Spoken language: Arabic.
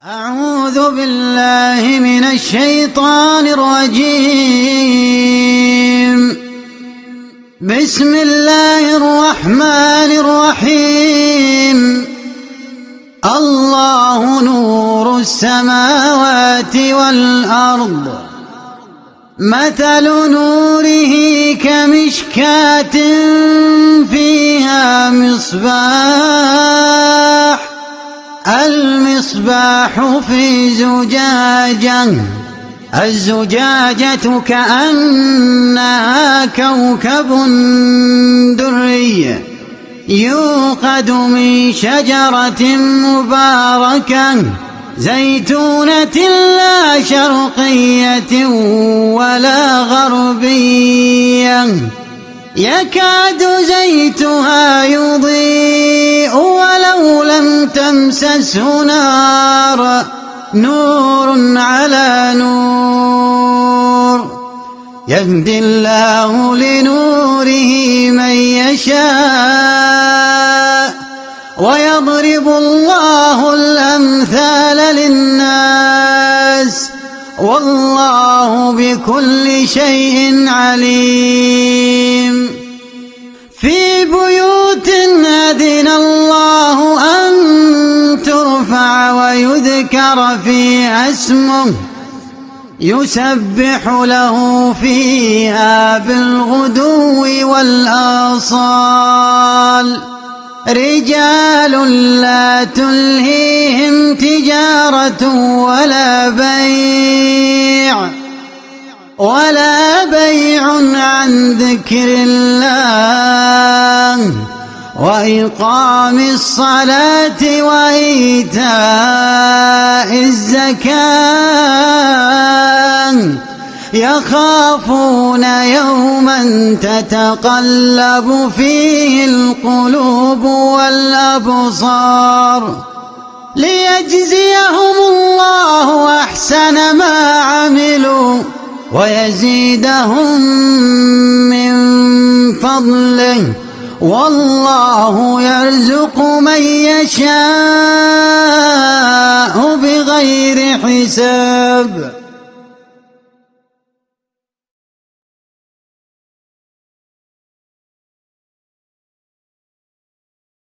أعوذ بالله من الشيطان الرجيم. بسم الله الرحمن الرحيم. الله نور السماوات والأرض، مثل نوره كمشكاة فيها مصباح، المصباح في زجاجة، الزجاجة كأنها كوكب دري يوقد من شجرة مباركة زيتونة لا شرقية ولا غربية، يكاد زيتها يضيء ولو لم تمسسه نار، نور على نور، يهدي الله لنوره من يشاء ويضرب الله الأمثال للناس، والله بكل شيء عليم. في بيوت أذن الله أن ترفع ويذكر فيها اسمه يسبح له فيها بالغدو والآصال، رجال لا تلهيهم تجارة ولا بيع عن ذكر الله وإقام الصلاة وإيتاء الزكاة، يخافون يوما تتقلب فيه القلوب والأبصار، ليجزيهم الله أحسن ما عملوا ويزيدهم من فضله، والله يرزق من يشاء بغير حساب.